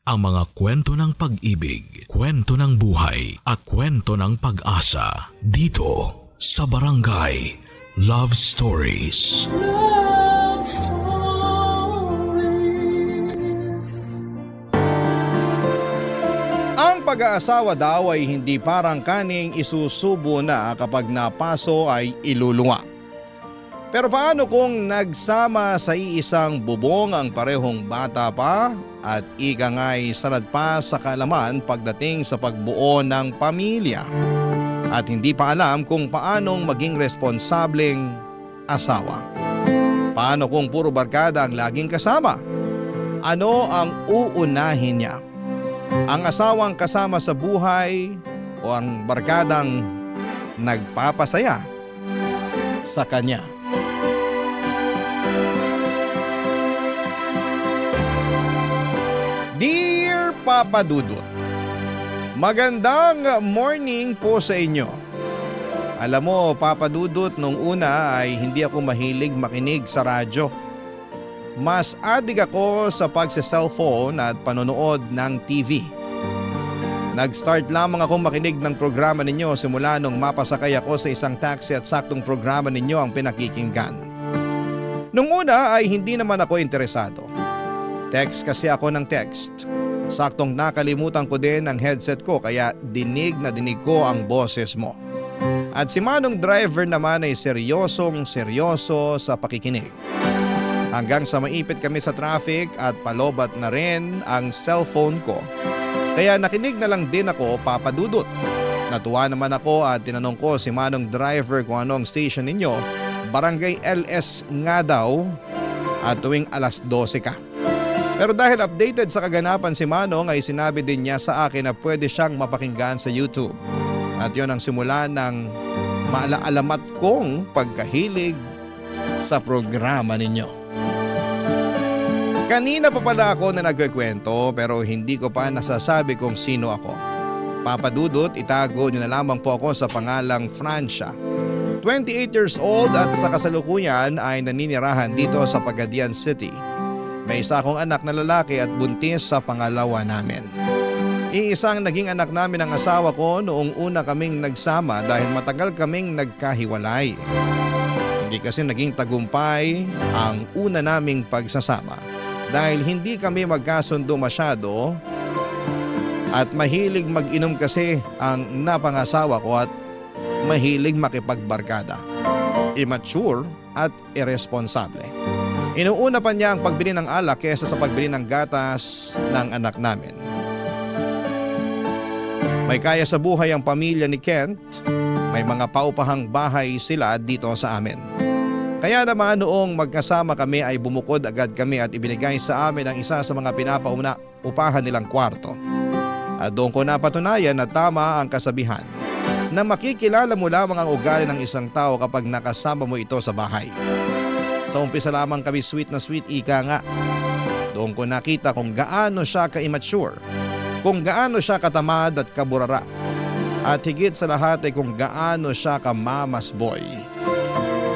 Ang mga kwento ng pag-ibig, kwento ng buhay at kwento ng pag-asa dito sa Barangay Love Stories. Love Stories. Ang pag-aasawa daw ay hindi parang kaning isusubo na kapag napaso ay ilulunga. Pero paano kung nagsama sa iisang bubong ang parehong bata pa at ika nga'y sanad pa sa kaalaman pagdating sa pagbuo ng pamilya at hindi pa alam kung paanong maging responsableng asawa? Paano kung puro barkada ang laging kasama? Ano ang uunahin niya? Ang asawang kasama sa buhay o ang barkadang nagpapasaya sa kanya? Dear Papa Dudut, magandang morning po sa inyo. Alam mo Papa Dudut, nung una ay hindi ako mahilig makinig sa radyo. Mas adik ako sa pagse-cellphone at panonood ng TV. Nag-start lamang akong makinig ng programa ninyo simula nung mapasakay ako sa isang taxi at saktong programa ninyo ang pinakikinggan. Nung una ay hindi naman ako interesado. Text kasi ako ng text. Saktong nakalimutan ko din ang headset ko kaya dinig na dinig ko ang boses mo. At si Manong driver naman ay seryoso sa pakikinig. Hanggang sa maipit kami sa traffic at palobat na rin ang cellphone ko. Kaya nakinig na lang din ako, Papa Dudut. Natuwa naman ako at tinanong ko si Manong driver kung anong station ninyo. Barangay LS nga daw at tuwing alas 12 ka. Pero dahil updated sa kaganapan si Manong ay sinabi din niya sa akin na pwede siyang mapakinggan sa YouTube. At yon ang simula ng maalaalamat kong pagkahilig sa programa ninyo. Kanina pa pala ako na nagkikwento pero hindi ko pa nasasabi kung sino ako. Papa Dudut, itago niyo na lamang po ako sa pangalang Francia. 28 years old at sa kasalukuyan ay naninirahan dito sa Pagadian City. May isa akong anak na lalaki at buntis sa pangalawa namin. Iisang naging anak namin ang asawa ko noong una kaming nagsama dahil matagal kaming nagkahiwalay. Hindi kasi naging tagumpay ang una naming pagsasama dahil hindi kami magkasundo masyado at mahilig mag-inom kasi ang napangasawa ko at mahilig makipagbarkada. Immature at irresponsable. Inuuna pa niya ang pagbili ng alak kesa sa pagbili ng gatas ng anak namin. May kaya sa buhay ang pamilya ni Kent. May mga paupahang bahay sila dito sa amin. Kaya naman noong magkasama kami ay bumukod agad kami at ibinigay sa amin ang isa sa mga upahan nilang kwarto. At doon ko napatunayan na tama ang kasabihan na makikilala mo lamang ang ugali ng isang tao kapag nakasama mo ito sa bahay. Sa umpisa lamang kami sweet na sweet, ika nga. Doon ko nakita kung gaano siya ka-immature, kung gaano siya katamad at kaburara, at higit sa lahat ay kung gaano siya ka-mama's boy.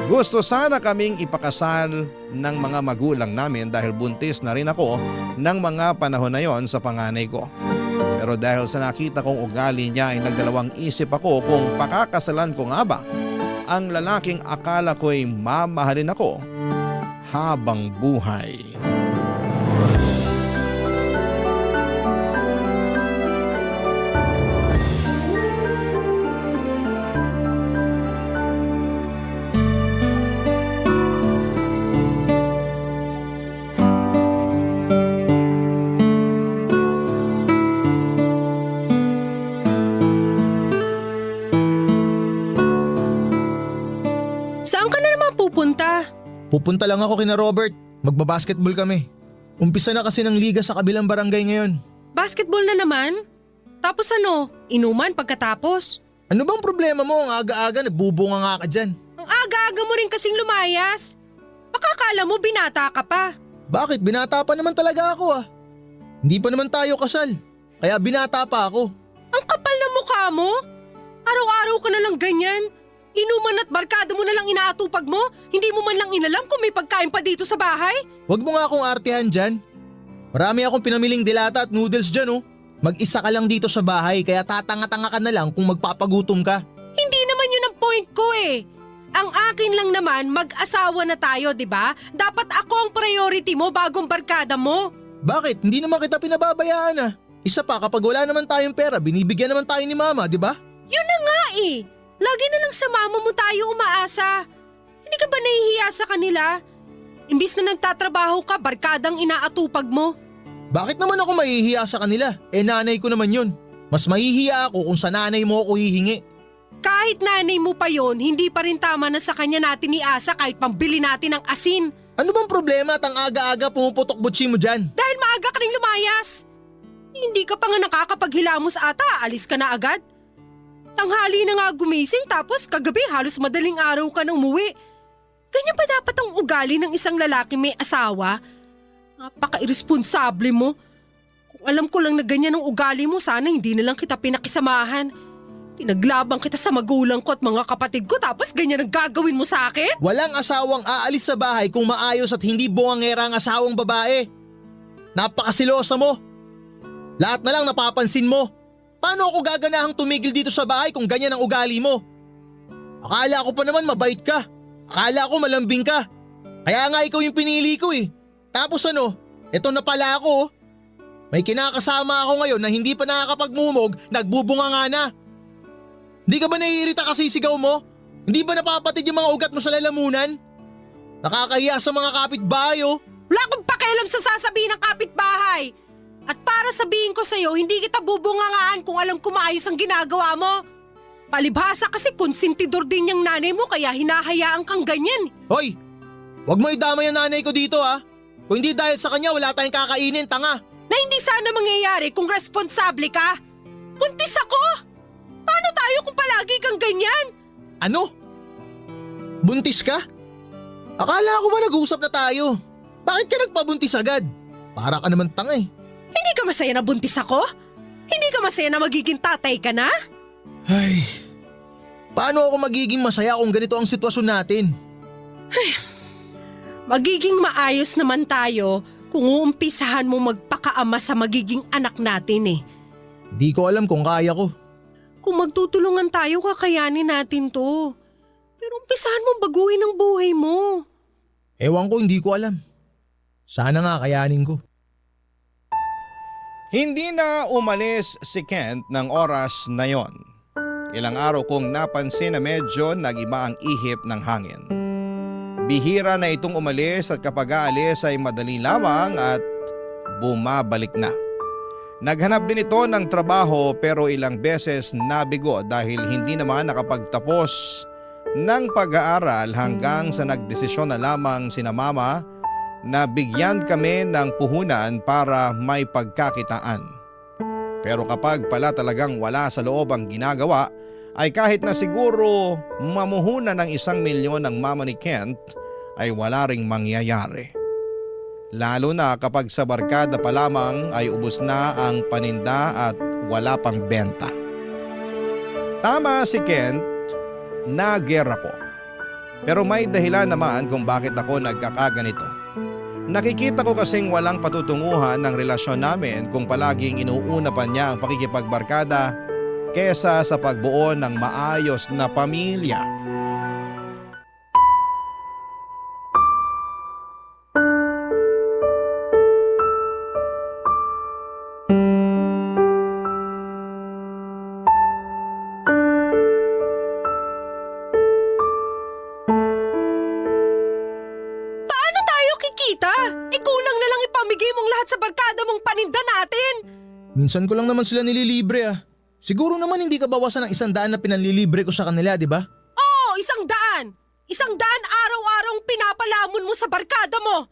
Gusto sana kaming ipakasal ng mga magulang namin dahil buntis na rin ako ng mga panahon na yon sa panganay ko. Pero dahil sa nakita kong ugali niya ay nagdalawang isip ako kung pakakasalan ko nga ba ang lalaking akala ko'y mamahalin ako habang buhay. Saan ka na naman pupunta? Pupunta lang ako kina Robert. Magbabasketball kami. Umpisa na kasi ng liga sa kabilang barangay ngayon. Basketball na naman? Tapos ano, inuman pagkatapos? Ano bang problema mo? Ang aga-aga nagbubunga nga ka dyan. Ang aga-aga mo rin kasing lumayas. Pakakala mo binata ka pa. Bakit? Binata pa naman talaga ako ah. Hindi pa naman tayo kasal. Kaya binata pa ako. Ang kapal na mukha mo. Araw-araw ka na lang ganyan. Inuman at barkada mo na lang inaatupag mo. Hindi mo man lang inalam kung may pagkain pa dito sa bahay. Huwag mo nga akong artihan dyan. Marami akong pinamiling dilata at noodles dyan oh. Mag-isa ka lang dito sa bahay kaya tatanga-tanga ka na lang kung magpapagutom ka. Hindi naman yun ang point ko eh. Ang akin lang naman, mag-asawa na tayo, di ba? Dapat ako ang priority mo bagong barkada mo. Bakit? Hindi naman kita pinababayaan ah. Isa pa kapag wala naman tayong pera, binibigyan naman tayo ni mama, di ba? Yun na nga eh. Lagi na lang sa mama mo tayo umaasa. Hindi ka ba nahihiya sa kanila? Imbis na nagtatrabaho ka, barkadang inaatupag mo. Bakit naman ako mahihiya sa kanila? Nanay ko naman yun. Mas mahihiya ako kung sa nanay mo ako hihingi. Kahit nanay mo pa yon, hindi pa rin tama na sa kanya natin iasa kahit pambili natin ng asin. Ano bang problema at ang aga-aga pumuputok butsi mo dyan? Dahil maaga ka rin lumayas. Hindi ka pa nga nakakapaghilamos ata, alis ka na agad. Tanghali na nga gumising tapos kagabi halos madaling araw ka nang umuwi. Ganyan pa dapat ang ugali ng isang lalaki may asawa? Napaka-irresponsable mo. Kung alam ko lang na ganyan ang ugali mo, sana hindi na lang kita pinakisamahan. Pinaglabang kita sa magulang ko at mga kapatid ko tapos ganyan ang gagawin mo sa akin? Walang asawang aalis sa bahay kung maayos at hindi bungangera ang asawang babae. Napakasilosa mo. Lahat na lang napapansin mo. Paano ako gaganahang tumigil dito sa bahay kung ganyan ang ugali mo? Akala ko pa naman mabait ka. Akala ko malambing ka. Kaya nga ikaw yung pinili ko eh. Tapos ano, eto na pala ako. May kinakasama ako ngayon na hindi pa nakakapagmumog, nagbubunga nga na. Hindi ka ba naiirita kasi sigaw mo? Hindi ba napapatid yung mga ugat mo sa lalamunan? Nakakahiya sa mga kapitbahay oh. Wala akong pakialam sa sasabihin ng kapitbahay. At para sabihin ko sa'yo, hindi kita bubungangaan kung alam ko maayos ang ginagawa mo. Palibhasa kasi konsentidor din yung nanay mo kaya hinahayaan kang ganyan. Hoy, wag mo idamay ang nanay ko dito ah. Kung hindi dahil sa kanya wala tayong kakainin, tanga. Na hindi sana mangyayari kung responsable ka. Buntis ako! Paano tayo kung palagi kang ganyan? Ano? Buntis ka? Akala ko ba nag-uusap na tayo? Bakit ka nagpabuntis agad? Para ka naman tanga eh. Hindi ka masaya na buntis ako? Hindi ka masaya na magiging tatay ka na? Ay, paano ako magiging masaya kung ganito ang sitwasyon natin? Magiging maayos naman tayo kung uumpisahan mo magpakaama sa magiging anak natin eh. Di ko alam kung kaya ko. Kung magtutulungan tayo, kakayanin natin to. Pero umpisahan mo baguhin ang buhay mo. Ewan ko, hindi ko alam. Sana nga kayanin ko. Hindi na umalis si Kent ng oras na yon. Ilang araw kong napansin na medyo nag-iba ang ihip ng hangin. Bihira na itong umalis at kapag aalis ay madali lamang at bumabalik na. Naghanap din ito ng trabaho pero ilang beses nabigo dahil hindi naman nakapagtapos ng pag-aaral hanggang sa nagdesisyon na lamang sina mama na bigyan kami ng puhunan para may pagkakitaan. Pero kapag pala talagang wala sa loob ang ginagawa, ay kahit na siguro mamuhunan ng 1 milyon ng mama ni Kent ay wala ring mangyayari. Lalo na kapag sa barkada pa lamang ay ubos na ang paninda at wala pang benta. Tama si Kent, nagera ko. Pero may dahilan naman kung bakit ako nagkakaganito. Nakikita ko kasing walang patutunguhan ng relasyon namin kung palaging inuuna pa niya ang pakikipagbarkada kesa sa pagbuo ng maayos na pamilya. Paano tayo kikita? Kulang na lang ipamigay mong lahat sa barkada mong paninda natin. Minsan ko lang naman sila nililibre ah. Siguro naman hindi ka bawasan ng 100 na pinanlilibre ko sa kanila, di ba? Oo, 100! 100 araw-araw pinapalamon mo sa barkada mo.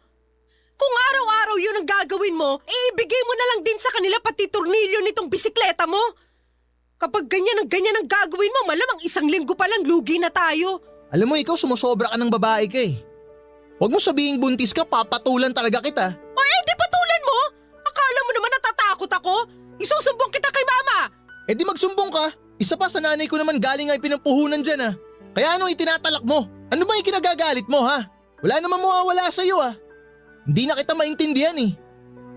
Kung araw-araw yun ang gagawin mo, ibigay mo na lang din sa kanila pati tornilyo nitong bisikleta mo. Kapag ganyan ang gagawin mo, malamang 1 linggo pa lang lugi na tayo. Alam mo ikaw sumusobra ka ng babae ka eh. Huwag mo sabihing buntis ka, papatulan talaga kita. O di patulan mo? Akala mo naman natatakot ako? Isusumbong kita kay mama. Di magsumbong ka. Isa pa sa nanay ko naman galing ay pinampuhunan dyan ah. Kaya ano itinatalak mo? Ano ba yung kinagagalit mo ha? Wala naman mawawala sa'yo ah. Hindi na kita maintindihan eh.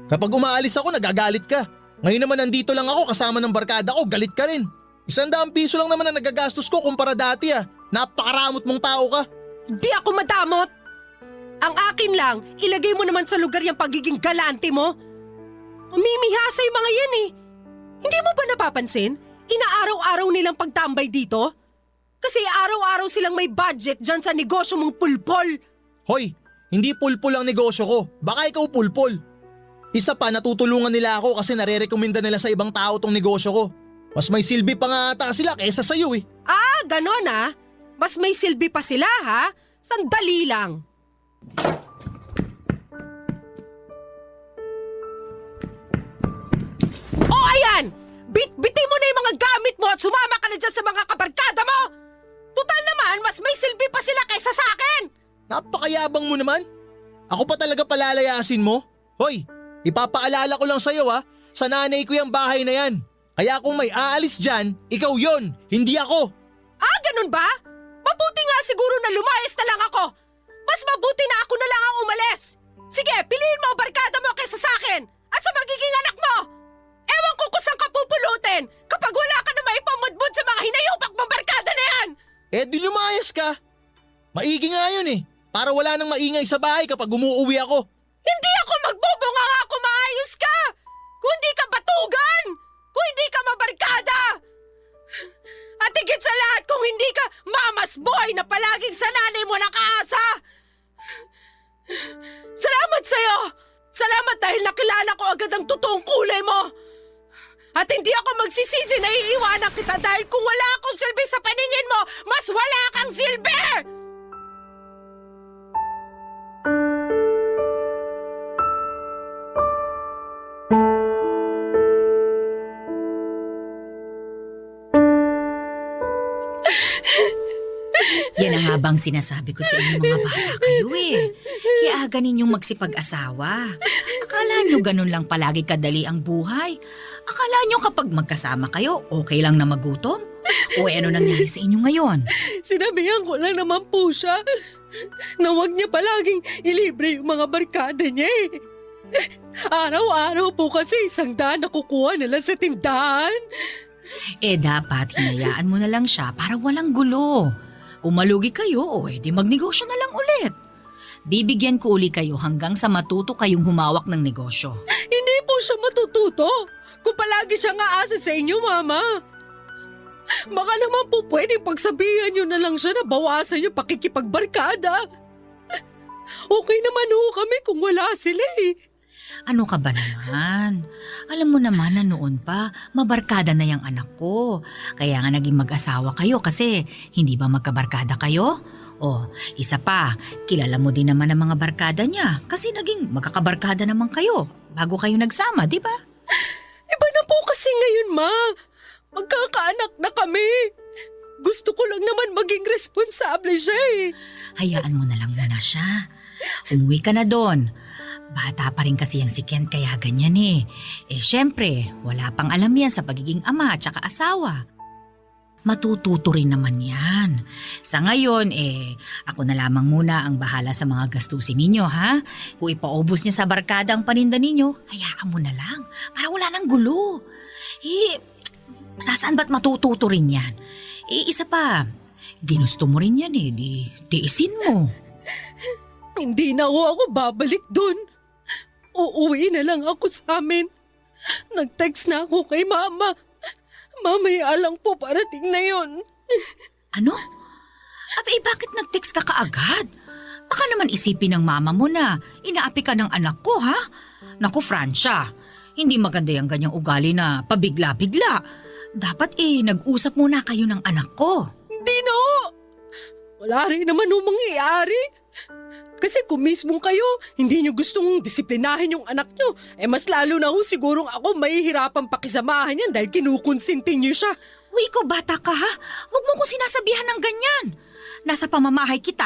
Kapag umaalis ako, nagagalit ka. Ngayon naman nandito lang ako kasama ng barkada ko, galit ka rin. 100 piso lang naman ang nagagastos ko kumpara dati ah. Napakaramot mong tao ka. Di ako madamot. Ang akin lang, ilagay mo naman sa lugar yung pagiging galante mo. Mamimihasa yung mga yan eh. Hindi mo ba napapansin? Inaaraw-araw nilang pagtambay dito? Kasi araw-araw silang may budget dyan sa negosyo mong pulpol. Hoy, hindi pulpol ang negosyo ko. Baka ikaw pulpol. Isa pa, natutulungan nila ako kasi nare-recommenda nila sa ibang tao tong negosyo ko. Mas may silbi pa nga ata sila kaysa sa'yo eh. Ah, ganon ah. Mas may silbi pa sila ha? Sandali lang. O ayan! Bit-bitin mo na yung mga gamit mo at sumama ka na dyan sa mga kabarkada mo! Tutal naman, mas may silbi pa sila kaysa sa akin! Napakayabang mo naman. Ako pa talaga palalayasin mo? Hoy, ipapaalala ko lang sa'yo ha. Sa nanay ko yung bahay na yan. Kaya kung may aalis dyan, ikaw yon, hindi ako. Ah, ganun ba? Mabuti nga siguro na lumayas na lang ako. Mas mabuti na ako na lang ang umalis. Sige, piliin mo ang barkada mo kaysa sa akin at sa magiging anak mo. Ewan ko kung saan ka pupulutin kapag wala ka na maipamudbud sa mga hinayupak mong barkada na yan. Eh di lumayas ka. Maigi nga yun eh. Para wala nang maingay sa bahay kapag umuuwi ako. Hindi ako magbubunga nga kung maayos ka. Kung hindi ka batugan. Kung hindi ka mabarkada. At higit sa lahat kung hindi ka mama's boy na palaging sa nanay mo nakaasa. Salamat sa'yo. Salamat dahil nakilala ko agad ang totoong kulay mo. At hindi ako magsisisi na iiwanan kita dahil kung wala akong silbi sa paningin mo, mas wala kang silbi! Yan ang nga bang sinasabi ko sa inyong mga bata kayo eh. Kaya ganin yung magsipag-asawa. Akala nyo ganun lang palagi kadali ang buhay? Akala nyo kapag magkasama kayo, okay lang na magutom? O ano nangyari sa inyo ngayon? Sinabihan ko lang naman po siya na huwag niya palaging ilibre yung mga barkada niya eh. Araw-araw po kasi 100 na kukuha nila sa tindahan. Eh dapat hinayaan mo na lang siya para walang gulo. Kung malugi kayo, di magnegosyo na lang ulit. Bibigyan ko uli kayo hanggang sa matuto kayong humawak ng negosyo. Hindi po siya matututo kung palagi siya nga asa sa inyo, Mama. Baka naman po pwedeng pagsabihan niyo na lang siya na bawasan yung pakikipagbarkada. Okay naman ho kami kung wala sila eh. Ano ka ba naman? Alam mo naman na noon pa, mabarkada na yung anak ko. Kaya nga naging mag-asawa kayo kasi hindi ba magkabarkada kayo? O, isa pa, kilala mo din naman ang mga barkada niya kasi naging magkakabarkada naman kayo bago kayo nagsama, di ba? Iba na po kasi ngayon, Ma. Magkakaanak na kami. Gusto ko lang naman maging responsable siya eh. Hayaan mo na lang muna siya. Umuwi ka na doon. Bata pa rin kasi yung si Ken kaya ganyan eh. Eh syempre, wala pang alam yan sa pagiging ama at saka asawa. Matututo rin naman yan. Sa ngayon ako na lamang muna ang bahala sa mga gastusin ninyo ha. Kung ipaubos niya sa barkada ang paninda ninyo, hayaan mo na lang para wala nang gulo. Sasaan ba't matututo rin yan? Isa pa, ginusto mo rin yan di tiisin mo. Hindi na ako babalik doon. Uuwi na lang ako sa amin. Nag-text na ako kay Mama. Mamaya lang po parating na yon. Ano? Bakit nag-text ka kaagad? Baka naman isipin ng mama mo na inaapi ka ng anak ko, ha? Naku, Francia, hindi maganda yung ganyang ugali na pabigla-bigla. Dapat nag-usap muna kayo ng anak ko. Hindi na ho. Wala rin naman ho mangyayari. Kasi kung mismong kayo, hindi nyo gustong disiplinahin yung anak nyo, mas lalo na ho sigurong ako mahihirapang pakisamahan yan dahil kinukonsinti nyo siya. Uy, ikaw bata ka ha? Huwag mo ko sinasabihan ng ganyan. Nasa pamamahay kita.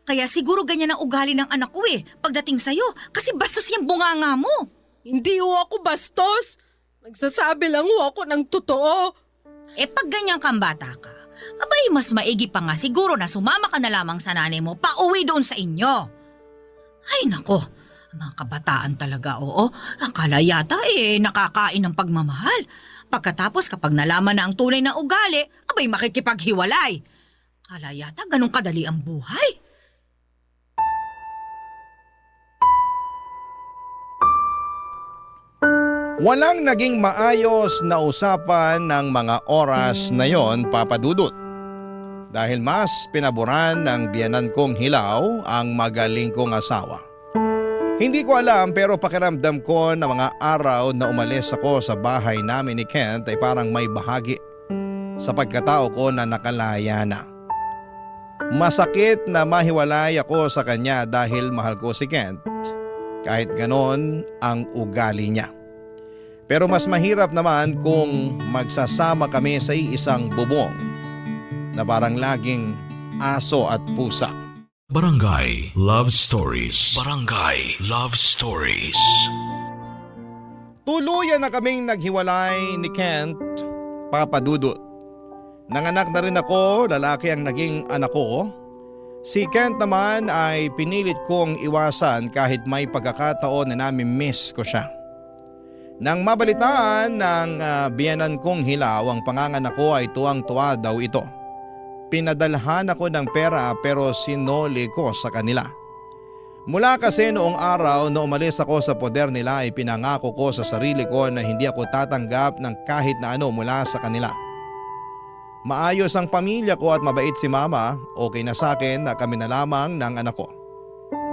Kaya siguro ganyan ang ugali ng anak ko pagdating sa'yo kasi bastos yung bunganga mo. Hindi ho ako bastos. Nagsasabi lang ho ako ng totoo. Pag ganyan kang bata ka, mas maigi pa nga siguro na sumama ka na lamang sa nanay mo pauwi doon sa inyo. Ay nako, Mga kabataan talaga, oo. Akala yata nakakain ng pagmamahal. Pagkatapos kapag nalaman na ang tunay na ugali, abay makikipaghiwalay. Akala yata ganun kadali ang buhay. Walang naging maayos na usapan ng mga oras na yon, Papa Dudut. Dahil mas pinaboran ng biyanan kong hilaw ang magaling kong asawa. Hindi ko alam pero pakiramdam ko na mga araw na umalis ako sa bahay namin ni Kent ay parang may bahagi sa pagkatao ko na nakalaya na. Masakit na mahiwalay ako sa kanya dahil mahal ko si Kent. Kahit ganon ang ugali niya. Pero mas mahirap naman kung magsasama kami sa isang bubong na parang laging aso at pusa. Barangay Love Stories. Barangay Love Stories. Tuluyan na kaming naghiwalay ni Kent, Papa Dudut. Nanganak na rin ako, lalaki ang naging anak ko. Si Kent naman ay pinilit kong iwasan kahit may pagkakataon na nami-miss ko siya. Nang mabalitaan ng biyanan kong hilaw ang panganganak ko ay tuwang-tuwa daw ito. Pinadalhan ako ng pera pero sinoli ko sa kanila. Mula kasi noong araw na umalis ako sa poder nila ay pinangako ko sa sarili ko na hindi ako tatanggap ng kahit na ano mula sa kanila. Maayos ang pamilya ko at mabait si mama, okay na sa akin na kami na lamang ng anak ko.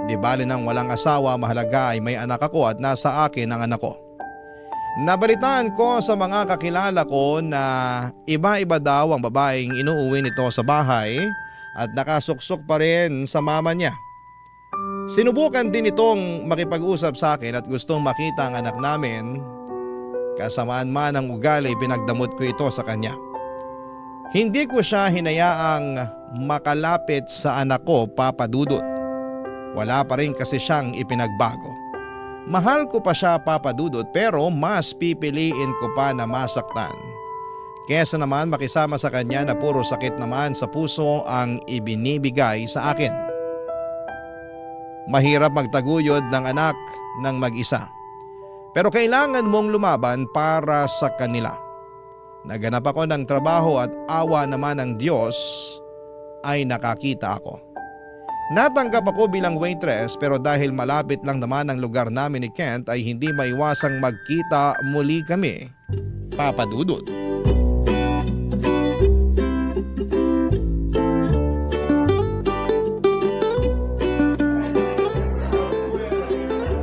Di bali nang walang asawa, mahalaga ay may anak ako at nasa akin ang anak ko. Nabalitaan ko sa mga kakilala ko na iba-iba daw ang babaeng inuuwi nito sa bahay at nakasuksok pa rin sa mama niya. Sinubukan din itong makipag-usap sa akin at gustong makita ang anak namin. Kasamaan man ang ugali, pinagdamot ko ito sa kanya. Hindi ko siya hinayaang makalapit sa anak ko, Papa Dudut. Wala pa rin kasi siyang ipinagbago. Mahal ko pa siya, Papa Dudut, pero mas pipiliin ko pa na masaktan. Kesa naman makisama sa kanya na puro sakit naman sa puso ang ibinibigay sa akin. Mahirap magtaguyod ng anak ng mag-isa. Pero kailangan mong lumaban para sa kanila. Naganap ako ng trabaho at awa naman ng Diyos ay nakakita ako. Natanggap ako bilang waitress pero dahil malapit lang naman ang lugar namin ni Kent ay hindi maiwasang magkita muli kami, Papa Dudut.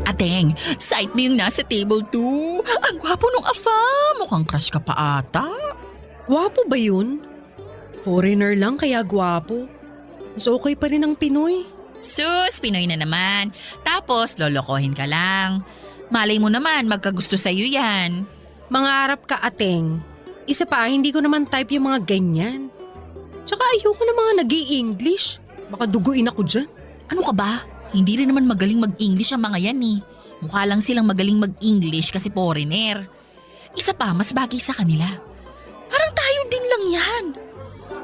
Ateng, sight mo yung nasa table 2. Ang gwapo nung afa. Mukhang crush ka pa ata. Gwapo ba yun? Foreigner lang kaya gwapo. Mas okay pa rin ang Pinoy. Sus, Pinoy na naman. Tapos lolokohin ka lang. Malay mo naman magkagusto sa'yo yan. Mangarap ka, Ateng. Isa pa, hindi ko naman type yung mga ganyan. Tsaka ayoko na mga nag-i-English. Baka duguin ako dyan. Ano ka ba? Hindi rin naman magaling mag-English ang mga yan eh. Mukha lang silang magaling mag-English kasi foreigner. Isa pa, mas bagay sa kanila. Parang tayo din lang yan.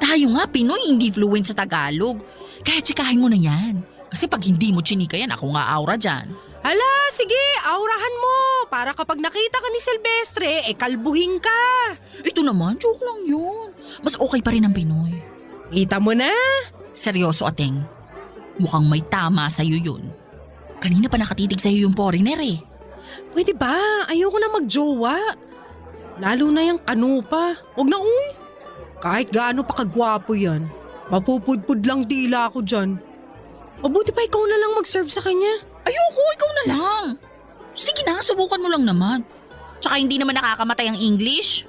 Tayo nga Pinoy hindi fluent sa Tagalog. Kaya tsikahin mo na yan. Kasi pag hindi mo chinika yan, ako nga aura dyan. Hala, sige, aurahan mo. Para kapag nakita ka ni Silvestre, kalbuhin ka. Ito naman, joke lang yun. Mas okay pa rin ang Pinoy. Kita mo na. Seryoso, Ateng. Mukhang may tama sa'yo yun. Kanina pa nakatitig sa'yo yung foreigner eh. Pwede ba? Ayoko na magjowa. Lalo na yung kanupa. Huwag na uy. Kahit gaano pa kagwapo yan, mapupudpud lang dila ako dyan. Mabuti pa ikaw na lang mag-serve sa kanya. Ayoko, ikaw na lang. Sige na, subukan mo lang naman. Tsaka hindi naman nakakamatay ang English.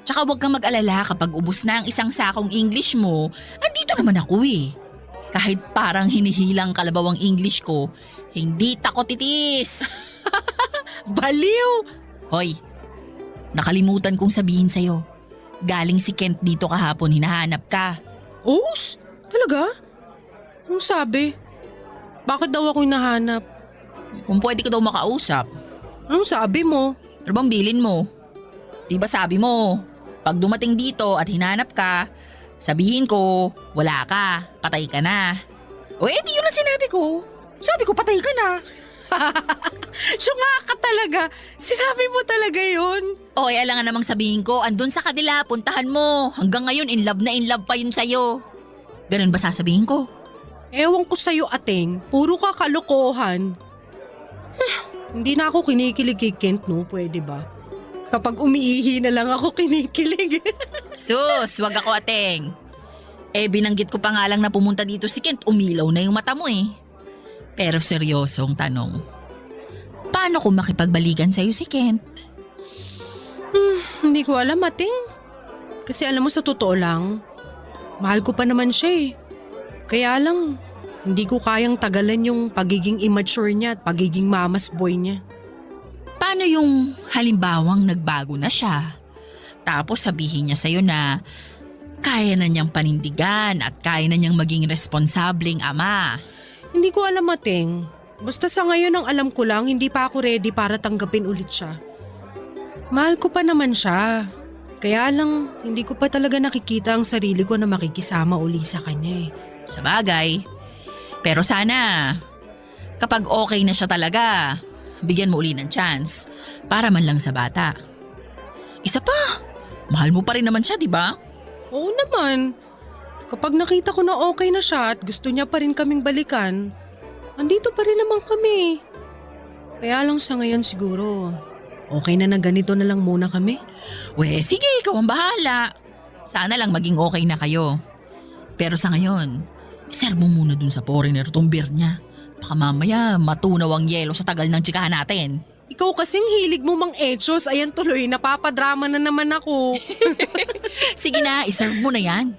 Tsaka huwag kang mag-alala kapag ubos na ang isang sakong English mo, andito naman ako eh. Kahit parang hinihilang kalabaw ang English ko, hindi takot titis. Baliw! Hoy, nakalimutan kong sabihin sa'yo. Galing si Kent dito kahapon, hinahanap ka. Os? Talaga? Anong sabi? Bakit daw ako hinahanap? Kung pwede ka daw makausap. Anong sabi mo? Ano bang bilin mo? Diba sabi mo, pag dumating dito at hinanap ka, sabihin ko, wala ka, patay ka na. O edi yun ang sinabi ko. Sabi ko patay ka na. Syunga ka talaga. Sinabi mo talaga yun. O alam nga namang sabihin ko, andun sa kanila, puntahan mo. Hanggang ngayon, in love pa yun sa'yo. Ganun ba sasabihin ko? Ewan ko sa'yo, Ateng. Puro ka kalokohan. Hindi na ako kinikilig kay Kent, no? Pwede ba? Kapag umiihi na lang ako kinikilig. Sus, wag ako Ateng. Binanggit ko pa nga lang na pumunta dito si Kent, umilaw na yung mata mo eh. Pero seryosong tanong, paano kung makipagbalikan sa'yo si Kent? Hindi ko alam, Ateng. Kasi alam mo sa totoo lang, mahal ko pa naman siya eh. Kaya lang, hindi ko kayang tagalan yung pagiging immature niya at pagiging mama's boy niya. Paano yung halimbawang nagbago na siya? Tapos sabihin niya sa'yo na kaya na niyang panindigan at kaya na niyang maging responsableng ama. Hindi ko alam, Ateng. Basta sa ngayon ang alam ko lang, hindi pa ako ready para tanggapin ulit siya. Mahal ko pa naman siya. Kaya lang, hindi ko pa talaga nakikita ang sarili ko na makikisama uli sa kanya eh. Sabagay. Pero sana, kapag okay na siya talaga, bigyan mo uli ng chance para man lang sa bata. Isa pa, mahal mo pa rin naman siya, di ba? Oo naman. Kapag nakita ko na okay na siya at gusto niya pa rin kaming balikan, andito pa rin naman kami. Kaya lang sa ngayon siguro, okay na ganito na lang muna kami. Sige, ikaw ang bahala. Sana lang maging okay na kayo. Pero sa ngayon, iserve mo muna dun sa foreigner tong beer niya. Baka mamaya matunaw ang yelo sa tagal ng tsikahan natin. Ikaw kasing hilig mo mang etchos, ayan tuloy, napapadrama na naman ako. Sige na, iserve mo na yan.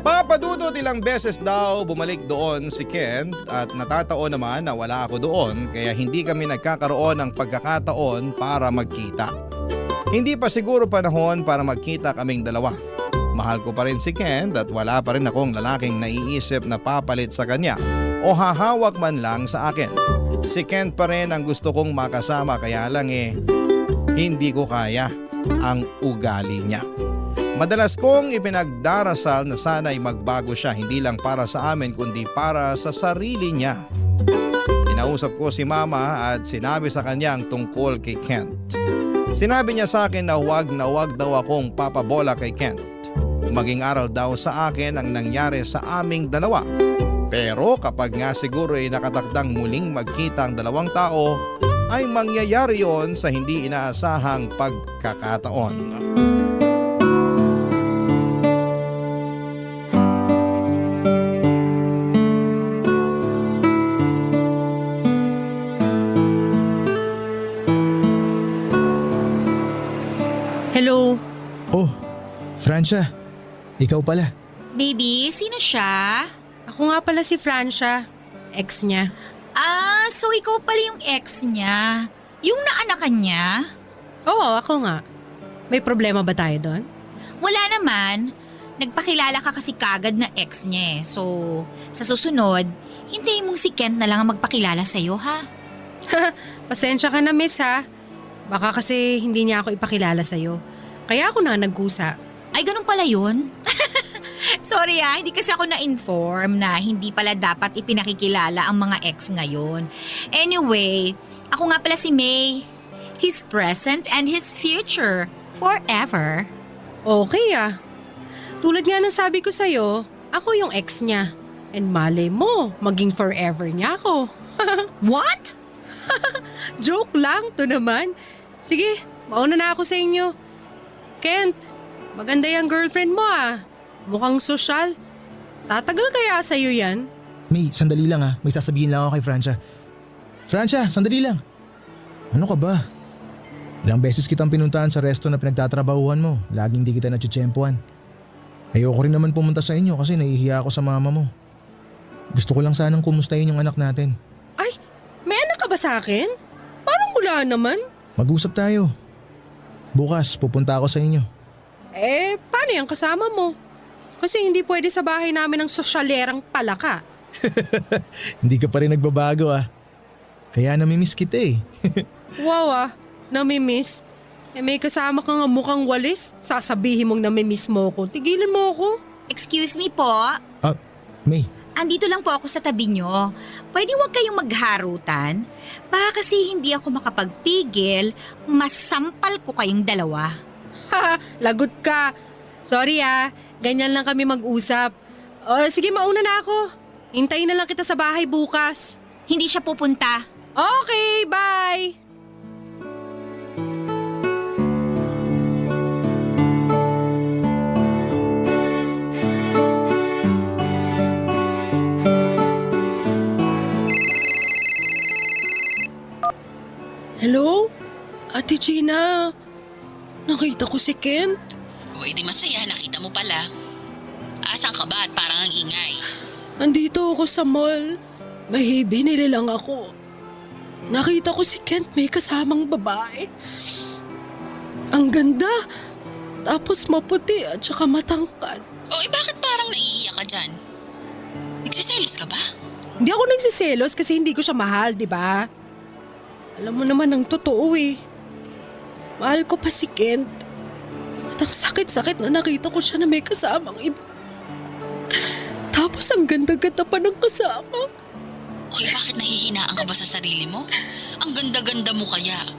Papadudot ilang beses daw bumalik doon si Kent at natatao naman na wala ako doon kaya hindi kami nagkakaroon ng pagkakataon para magkita. Hindi pa siguro panahon para magkita kaming dalawa. Mahal ko pa rin si Kent at wala pa rin akong lalaking naiisip na papalit sa kanya o hahawak man lang sa akin. Si Kent pa rin ang gusto kong makasama kaya lang hindi ko kaya ang ugali niya. Madalas kong ipinagdarasal na sana'y magbago siya hindi lang para sa amin kundi para sa sarili niya. Kinausap ko si Mama at sinabi sa kanya ang tungkol kay Kent. Sinabi niya sa akin na huwag daw akong papabola kay Kent. Maging aral daw sa akin ang nangyari sa aming dalawa. Pero kapag nga siguro ay nakatakdang muling magkita ang dalawang tao, ay mangyayari yon sa hindi inaasahang pagkakataon. Hello? Oh, Francia, ikaw pala. Baby, sino siya? Ako nga pala si Francia, ex niya. So ikaw pala yung ex niya. Yung naanakan niya? Oo, ako nga. May problema ba tayo doon? Wala naman. Nagpakilala ka kasi kagad na ex niya eh. So, sa susunod, hintayin mong si Kent na lang ang magpakilala sa'yo ha? Pasensya ka na, miss ha. Baka kasi hindi niya ako ipakilala sa'yo. Kaya ako na nagkusa. Ay, ganun pala yun? Sorry hindi kasi ako na-inform na hindi pala dapat ipinakikilala ang mga ex ngayon. Anyway, ako nga pala si May. His present and his future. Forever. Okay Tulad nga ng sabi ko sa'yo, ako yung ex niya. And malay mo, maging forever niya ako. What? Joke lang to naman. Sige, mauna na ako sa inyo. Kent, maganda yung girlfriend mo Mukhang sosyal. Tatagal kaya sa'yo yan? May, sandali lang May sasabihin lang ako kay Francia. Francia, sandali lang. Ano ka ba? Ilang beses kitang pinuntahan sa resto na pinagtatrabahuhan mo. Laging di kita natsyempohan. Ayoko rin naman pumunta sa inyo kasi nahihiya ako sa mama mo. Gusto ko lang sanang kumustahin yung anak natin. Ay, may anak ka ba sa akin? Parang wala naman. Mag-usap tayo. Bukas, pupunta ako sa inyo. Paano yung kasama mo? Kasi hindi pwede sa bahay namin ng sosyalerang palaka. Hindi ka pa rin nagbabago Kaya namimiss kita Wow namimiss. May kasama ka nga mukhang walis. Sasabihin mong namimiss mo ko. Tigilan mo ako. Excuse me po. May, Andito lang po ako sa tabi nyo. Pwede huwag kayong magharutan? Baka kasi hindi ako makapagpigil, masampal ko kayong dalawa. Lagot ka. Sorry ganyan lang kami mag-usap. Sige, mauna na ako. Hintayin na lang kita sa bahay bukas. Hindi siya pupunta. Okay, bye! Hello? Ate Gina, nakita ko si Kent. O edi masaya, nakita mo pala. Asan ka ba at parang ang ingay? Andito ako sa mall. May binili lang ako. Nakita ko si Kent may kasamang babae. Ang ganda. Tapos maputi at saka matangkad. O bakit parang naiiyak ka dyan? Nagsiselos ka ba? Hindi ako nagsiselos kasi hindi ko siya mahal, di ba? Alam mo naman ang totoo eh. Mahal ko pa si Kent. At ang sakit-sakit na nakita ko siya na may kasamang iba. Tapos ang ganda-ganda pa ng kasama. Oy, bakit nahihinaan ka ba sa sarili mo? Ang ganda-ganda mo kaya.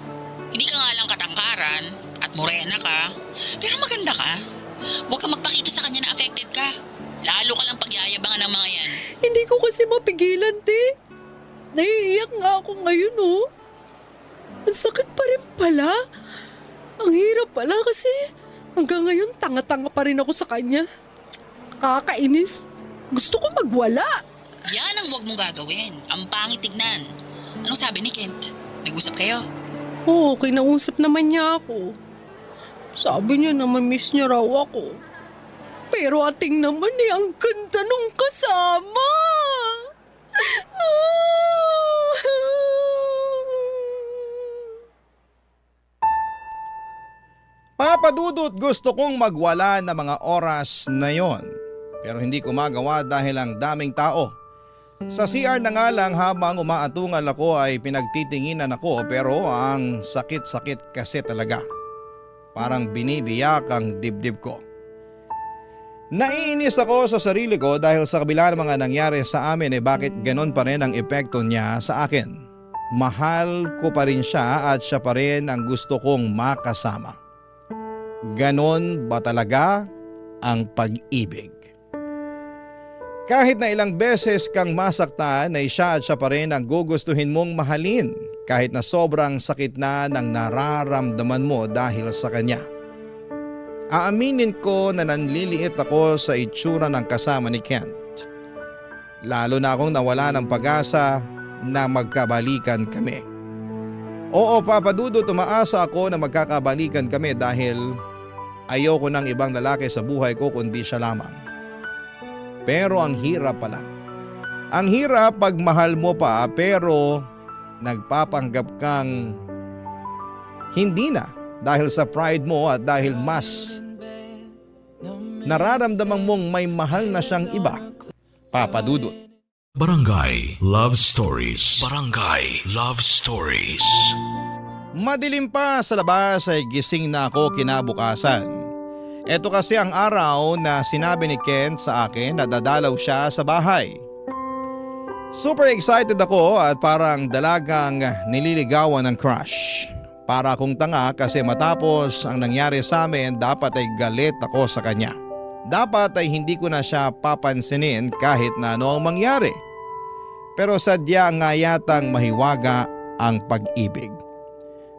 Hindi ka nga lang katangkaran at morena ka. Pero maganda ka. Huwag kang magpakita sa kanya na affected ka. Lalo ka lang pagyayabangan ng mga yan. Hindi ko kasi mapigilan, te. Naiiyak nga ako ngayon, oh. Ang sakit pa rin pala. Ang hirap pala kasi hanggang ngayon tanga-tanga pa rin ako sa kanya. Kakainis. Gusto ko magwala. Yan ang huwag mong gagawin. Ang pangit tignan. Anong sabi ni Kent? Nag-usap kayo? Oo, kinausap naman niya ako. Sabi niya na miss niya raw ako. Pero ating naman ang ganda nung kasama. Papadudot, gusto kong magwala ng mga oras na yon. Pero hindi ko magawa dahil ang daming tao. Sa CR na nga lang habang umaatungal ako ay pinagtitinginan ako pero ang sakit-sakit kasi talaga. Parang binibiyak ang dibdib ko. Naiinis ako sa sarili ko dahil sa kabila ng mga nangyari sa amin bakit ganon pa rin ang epekto niya sa akin. Mahal ko pa rin siya at siya pa rin ang gusto kong makasama. Ganon ba talaga ang pag-ibig? Kahit na ilang beses kang masaktan ay siya at siya pa rin ang gugustuhin mong mahalin kahit na sobrang sakit na ng nararamdaman mo dahil sa kanya. Aaminin ko na nanliliit ako sa itsura ng kasama ni Kent. Lalo na akong nawala ng pag-asa na magkabalikan kami. Oo, Papadudot, umaasa ako na magkakabalikan kami dahil ayoko ng ibang lalaki sa buhay ko kundi siya lamang. Pero ang hirap pala. Ang hirap pag mahal mo pa pero nagpapanggap kang hindi na dahil sa pride mo at dahil mas nararamdaman mong may mahal na siyang iba. Papadudot. Barangay Love Stories. Barangay Love Stories. Madilim pa sa labas ay gising na ako kinabukasan. Ito kasi ang araw na sinabi ni Kent sa akin na dadalaw siya sa bahay. Super excited ako at parang dalagang nililigawan ng crush. Para akong tanga kasi matapos ang nangyari sa amin dapat ay galit ako sa kanya. Dapat ay hindi ko na siya papansinin kahit na ano ang mangyari. Pero sadya nga yatang mahiwaga ang pag-ibig.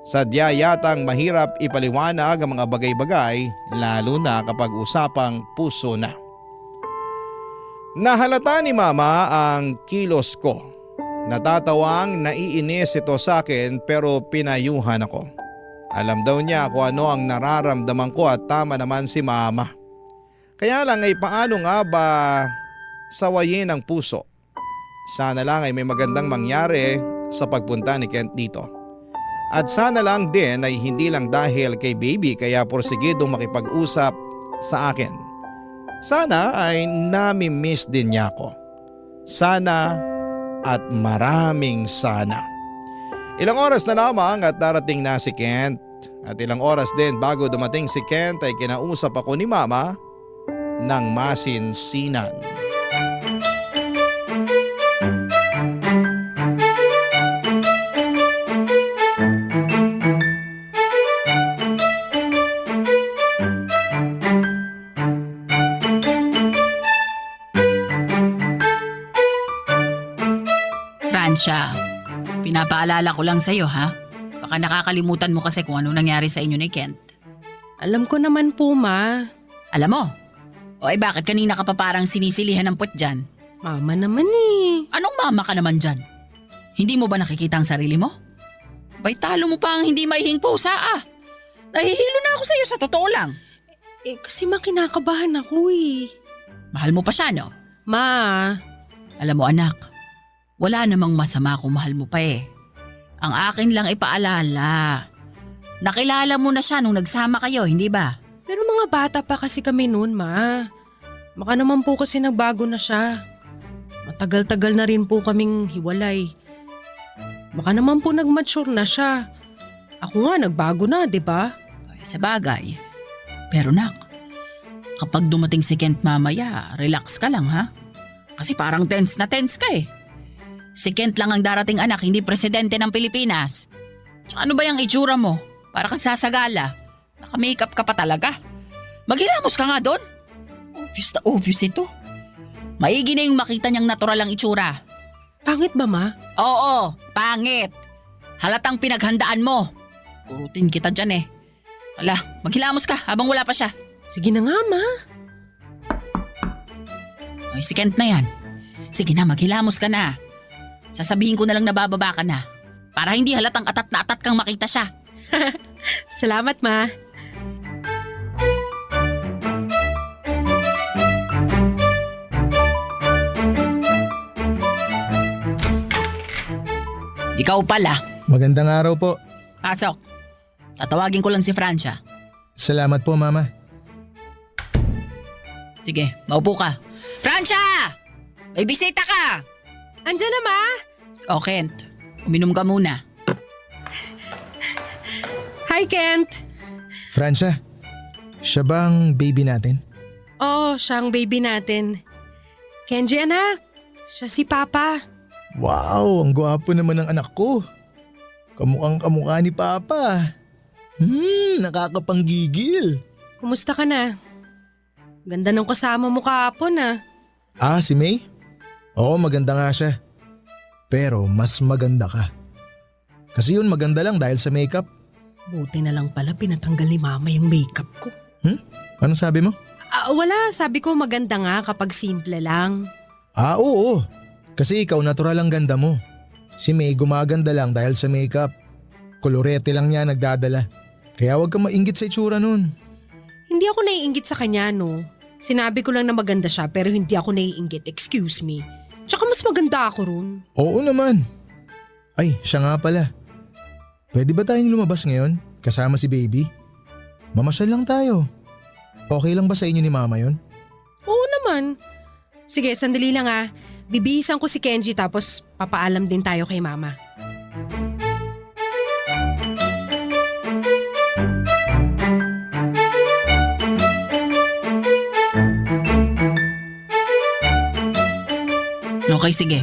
Sadya yatang mahirap ipaliwanag ang mga bagay-bagay lalo na kapag usapang puso na. Nahalata ni Mama ang kilos ko. Natatawang naiinis ito sa akin pero pinayuhan ako. Alam daw niya kung ano ang nararamdaman ko at tama naman si Mama. Kaya lang ay paano nga ba sawayin ang puso? Sana lang ay may magandang mangyari sa pagpunta ni Kent dito. At sana lang din ay hindi lang dahil kay baby kaya porsigidong makipag-usap sa akin. Sana ay nami-miss din niya ako. Sana at maraming sana. Ilang oras na lamang at darating na si Kent. At ilang oras din bago dumating si Kent ay kinausap ako ni Mama ng masinsinan. Francia, pinapaalala ko lang sa'yo ha. Baka nakakalimutan mo kasi kung ano nangyari sa inyo ni Kent. Alam ko naman po, Ma. Alam mo? O bakit kanina ka pa parang sinisilihan ng puwet dyan? Mama naman eh. Anong mama ka naman dyan? Hindi mo ba nakikita ang sarili mo? Bay talo mo pa ang hindi maihing pusa ah. Nahihilo na ako sa'yo sa totoo lang. Kasi kinakabahan ako eh. Mahal mo pa siya no? Ma, Alam mo anak, wala namang masama kung mahal mo pa eh. Ang akin lang ipaalala. Nakilala mo na siya nung nagsama kayo, hindi ba? pero mga bata pa kasi kami noon, Ma. Baka naman po kasi nagbago na siya. Matagal-tagal na rin po kaming hiwalay. Baka naman po nag-mature na siya. Ako nga, nagbago na, di ba? Ay, sa bagay. Pero nak, kapag dumating si Kent mamaya, relax ka lang ha? Kasi parang tense na tense ka eh. Si Kent lang ang darating anak, hindi presidente ng Pilipinas. Tsaka ano ba yung itsura mo? Para kang sasagala. Naka-makeup ka pa talaga. Maghilamos ka nga doon. Obvious na obvious ito. Maigi na yung makita niyang natural ang itsura. Pangit ba, Ma? Oo, pangit. Halatang pinaghandaan mo. Kurutin kita dyan eh. Hala, maghilamos ka habang wala pa siya. Sige na nga, Ma. Ay, si Kent na yan. Sige na, maghilamos ka na. Sasabihin ko na lang na bababa ka na. Para hindi halatang atat na atat kang makita siya. Salamat, Ma. Ikaw pala. Magandang araw po. Pasok. Tatawagin ko lang si Francia. Salamat po, Mama. Sige, maupo ka. Francia! May bisita ka! Andiyan na, Ma. O Kent, uminom ka muna. Hi, Kent. Francia, siya ba ang baby natin? Oh, siyang baby natin. Kenji, anak. Siya si Papa. Wow, ang gwapo naman ng anak ko. Kamukhang kamukha ni Papa. Nakakapanggigil. Kumusta ka na? Ganda ng kasama mo kahapon, ah. Ah, si May? Oo, maganda nga siya. Pero mas maganda ka. Kasi yun maganda lang dahil sa makeup. Buti na lang pala pinatanggal ni Mama yung makeup ko. Anong sabi mo? Wala, sabi ko maganda nga kapag simple lang. Ah, oo. Kasi ikaw natural ang ganda mo. Si May gumaganda lang dahil sa makeup. Kolorete lang niya nagdadala. Kaya huwag kang mainggit sa itsura nun. Hindi ako naiinggit sa kanya, no? Sinabi ko lang na maganda siya pero hindi ako naiinggit, excuse me. Tsaka mas maganda ako ron. Oo naman. Ay, siya nga pala. Pwede ba tayong lumabas ngayon? Kasama si baby? Mamasyal lang tayo. Okay lang ba sa inyo ni Mama yon? Oo naman. Sige, sandali lang ah. Bibihisan ko si Kenji tapos papaalam din tayo kay Mama. Okay, sige.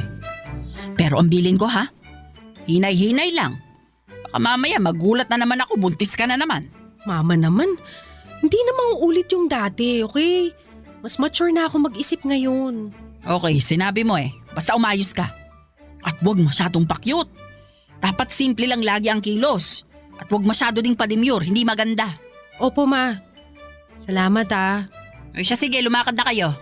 Pero ang bilin ko ha, hinay-hinay lang. Baka mamaya magulat na naman ako, buntis ka na naman. Mama naman, hindi na mauulit yung dati, okay? Mas mature na ako mag-isip ngayon. Okay, sinabi mo eh. Basta umayos ka. At huwag masyadong pakyut. Dapat simple lang lagi ang kilos. At huwag masyado ding pademure, hindi maganda. Opo, Ma. Salamat ah. O siya, sige, lumakad na kayo.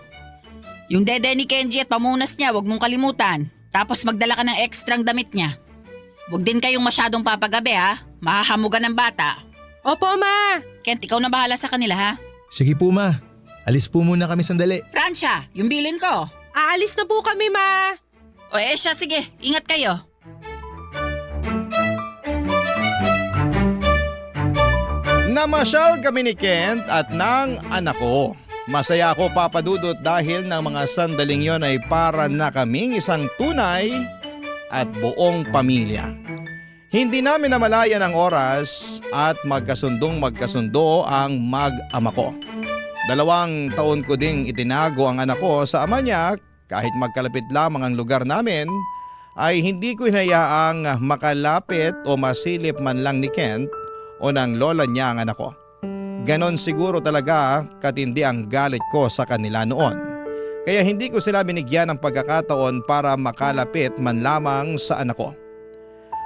Yung dede ni Kenji at pamunas niya, huwag mong kalimutan. Tapos magdala ka ng ekstrang damit niya. Huwag din kayong masyadong papagabi ha. Mahahamugan ng bata. Opo, Ma. Kent, ikaw na bahala sa kanila ha. Sige po, Ma. Alis po muna kami sandali. Francia, yung bilin ko. Aalis na po kami, Ma. O siya, sige, ingat kayo. Namasyal kami ni Kent at ng anak ko. Masaya ako, Papa Dudut, dahil ng mga sandaling yon ay para na kaming isang tunay at buong pamilya. Hindi namin namalayan ang oras at magkasundo ang mag-ama ko. 2 taon ko ding itinago ang anak ko sa ama niya kahit magkalapit lamang ang lugar namin ay hindi ko hinayaang makalapit o masilip man lang ni Kent o ng lola niya ang anak ko. Ganon siguro talaga katindi ang galit ko sa kanila noon. Kaya hindi ko sila binigyan ng pagkakataon para makalapit man lamang sa anak ko.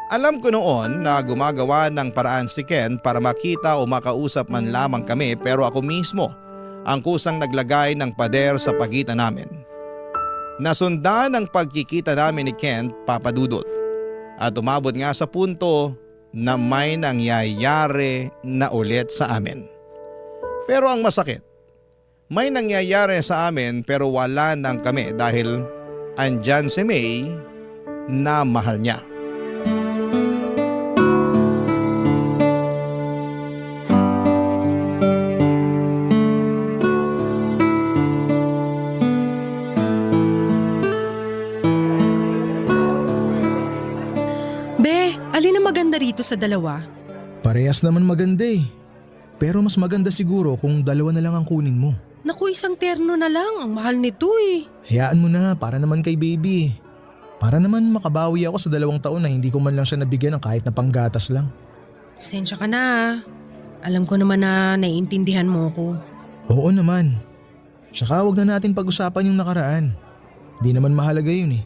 Alam ko noon na gumagawa ng paraan si Ken para makita o makausap man lamang kami pero ako mismo ang kusang naglagay ng pader sa pagitan namin. Nasundan ang pagkikita namin ni Kent, Papa Dudut, at umabot nga sa punto na may nangyayari na ulit sa amin. Pero ang masakit, may nangyayari sa amin pero wala nang kami dahil andyan si May na mahal niya. Be, alin ang maganda rito sa dalawa? Parehas naman maganda eh. Pero mas maganda siguro kung 2 na lang ang kunin mo. Naku, isang terno na lang. Ang mahal nito eh. Hayaan mo na para naman kay baby. Para naman makabawi ako sa 2 taon na hindi ko man lang siya nabigyan ng kahit na panggatas lang. Pasensya ka na ah. Alam ko naman na naiintindihan mo ko. Oo naman. Tsaka wag na natin pag-usapan yung nakaraan. Di naman mahalaga yun eh.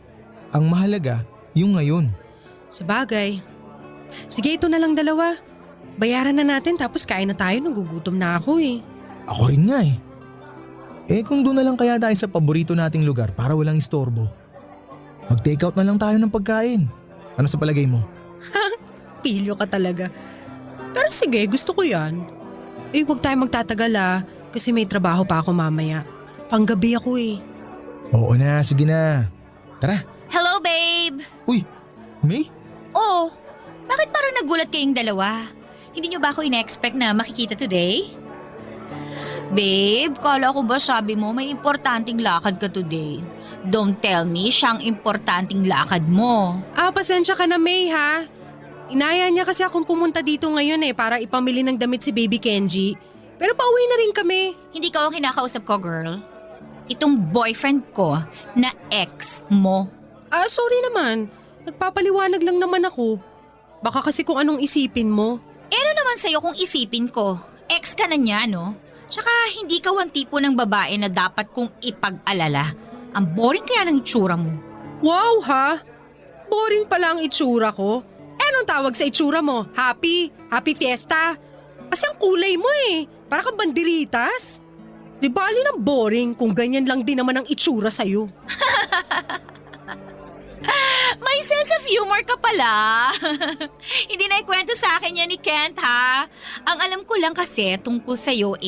Ang mahalaga, yung ngayon. Sabagay. Sige, ito na lang 2. Bayaran na natin tapos kain na tayo. Nagugutom na ako eh. Ako rin nga eh. Eh kung doon na lang kaya tayo sa paborito nating lugar para walang istorbo. Mag-take out na lang tayo ng pagkain. Ano sa palagay mo? Pilyo ka talaga. Pero sige, gusto ko yan. Eh, huwag tayo magtatagal ah. Kasi may trabaho pa ako mamaya. Panggabi ako eh. Oo na, sige na. Tara. Hello, babe! Uy, May? Oh, bakit parang nagulat kayong dalawa? Hindi niyo ba ako ina-expect na makikita today? Babe, kala ko ba sabi mo may importanteng lakad ka today? Don't tell me siyang importanteng lakad mo. Pasensya ka na May ha. Inaya niya kasi akong pumunta dito ngayon eh para ipamili ng damit si Baby Kenji. Pero pauwi na rin kami. Hindi ka ang kinakausap ko, girl. Itong boyfriend ko na ex mo. Sorry naman. Nagpapaliwanag lang naman ako. Baka kasi kung anong isipin mo. Ano naman sa'yo kung isipin ko? Ex ka na niya, no? Tsaka hindi ka ang tipo ng babae na dapat kong ipag-alala. Ang boring kaya ng itsura mo. Wow ha? Boring pala ang itsura ko. Anong tawag sa itsura mo? Happy? Happy fiesta? Kasi ang kulay mo eh. Para kang banderitas. Di bali ng boring kung ganyan lang din naman ang itsura sa'yo. May sense of humor ka pala. Hindi na ikwento sa akin yan ni Kent ha. Ang alam ko lang kasi tungkol sa'yo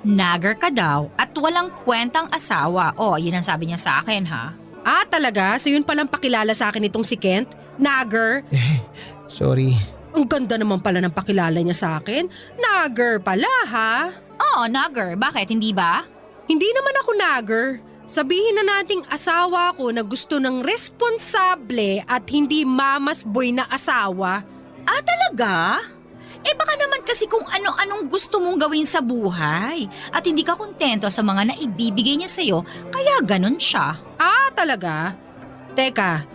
nagger ka daw at walang kwentang asawa. Yun ang sabi niya sa akin ha. Talaga? So yun palang pakilala sa akin itong si Kent? Nagger? Sorry. Ang ganda naman pala ng pakilala niya sa akin. Nagger pala ha? Nagger. Bakit? Hindi ba? Hindi naman ako nagger. Sabihin na nating asawa ko na gusto ng responsable at hindi mamas boy na asawa. Talaga? Baka naman kasi kung ano-anong gusto mong gawin sa buhay at hindi ka kontento sa mga naibibigay niya sa'yo, kaya ganun siya. Talaga? Teka,